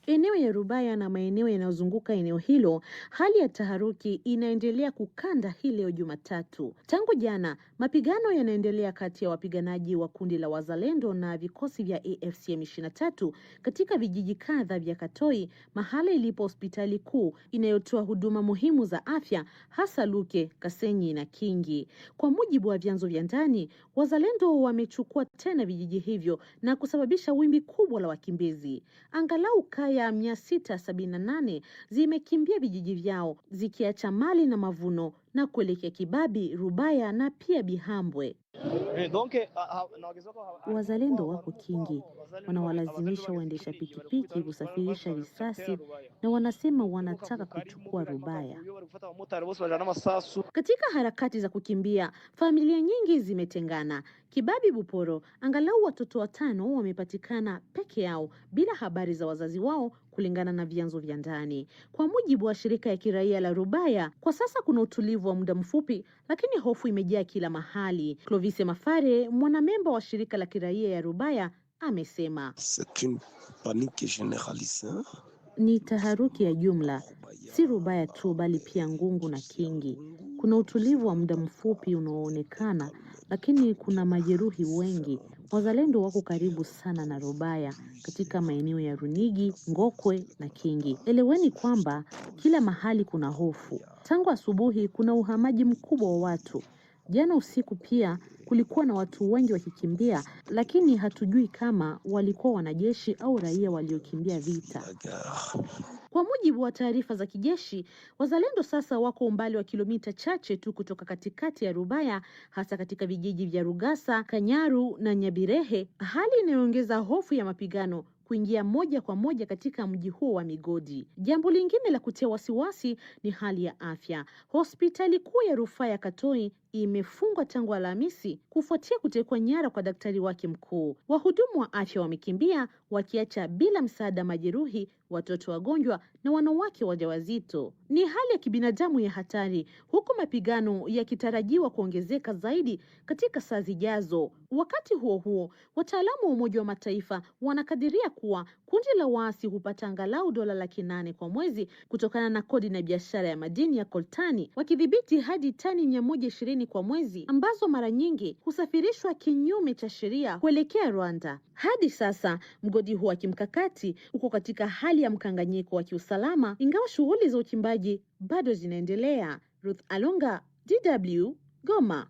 Eneo ya Rubaya na maeneo yanayozunguka eneo hilo, hali ya taharuki inaendelea kukanda hii leo Jumatatu. Tangu jana, mapigano yanaendelea kati ya wapiganaji wa kundi la Wazalendo na vikosi vya AFC M23 katika vijiji kadha vya Katoi, mahala ilipo hospitali kuu inayotoa huduma muhimu za afya, hasa Luke, Kasenyi na Kingi. Kwa mujibu wa vyanzo vya ndani, Wazalendo wamechukua tena vijiji hivyo na kusababisha wimbi kubwa la wakimbizi. Angalau kaya 678 zimekimbia vijiji vyao zikiacha mali na mavuno na kuelekea Kibabi, Rubaya na pia Bihambwe. Wazalendo wako Kingi, wanawalazimisha waendesha pikipiki kusafirisha risasi na wanasema wanataka kuchukua Rubaya. Katika harakati za kukimbia, familia nyingi zimetengana. Kibabi Buporo, angalau watoto 5 wamepatikana peke yao bila habari za wazazi wao, kulingana na vyanzo vya ndani. Kwa mujibu wa shirika ya kiraia la Rubaya, kwa sasa kuna utulivu wa muda mfupi, lakini hofu imejaa kila mahali. Clovis Mafare, mwanamemba wa shirika la kiraia ya Rubaya, amesema ni taharuki ya jumla, si Rubaya tu bali pia Ngungu na Kingi. Kuna utulivu wa muda mfupi unaoonekana, lakini kuna majeruhi wengi. Wazalendo wako karibu sana na Rubaya katika maeneo ya Runigi, Ngokwe na Kingi. Eleweni kwamba kila mahali kuna hofu. Tangu asubuhi kuna uhamaji mkubwa wa watu. Jana usiku pia kulikuwa na watu wengi wakikimbia, lakini hatujui kama walikuwa wanajeshi au raia waliokimbia vita. Kwa mujibu wa taarifa za kijeshi, Wazalendo sasa wako umbali wa kilomita chache tu kutoka katikati ya Rubaya, hasa katika vijiji vya Rugasa, Kanyaru na Nyabirehe, hali inayoongeza hofu ya mapigano kuingia moja kwa moja katika mji huo wa migodi. Jambo lingine la kutia wasiwasi ni hali ya afya. Hospitali kuu ya rufaa ya Katoi imefungwa tangu Alhamisi kufuatia kutekwa nyara kwa daktari wake mkuu. Wahudumu wa afya wamekimbia wakiacha bila msaada majeruhi, watoto wagonjwa na wanawake wajawazito. Ni hali ya kibinadamu ya hatari, huku mapigano yakitarajiwa kuongezeka zaidi katika saa zijazo. Wakati huo huo, wataalamu wa Umoja wa Mataifa wanakadiria kuwa kundi la waasi hupata angalau dola 800,000 kwa mwezi kutokana na kodi na biashara ya madini ya coltani, wakidhibiti hadi tani 120 kwa mwezi ambazo mara nyingi husafirishwa kinyume cha sheria kuelekea Rwanda. Hadi sasa mgodi huu wa kimkakati uko katika hali ya mkanganyiko wa kiusalama, ingawa shughuli za uchimbaji bado zinaendelea. Ruth Alunga, DW, Goma.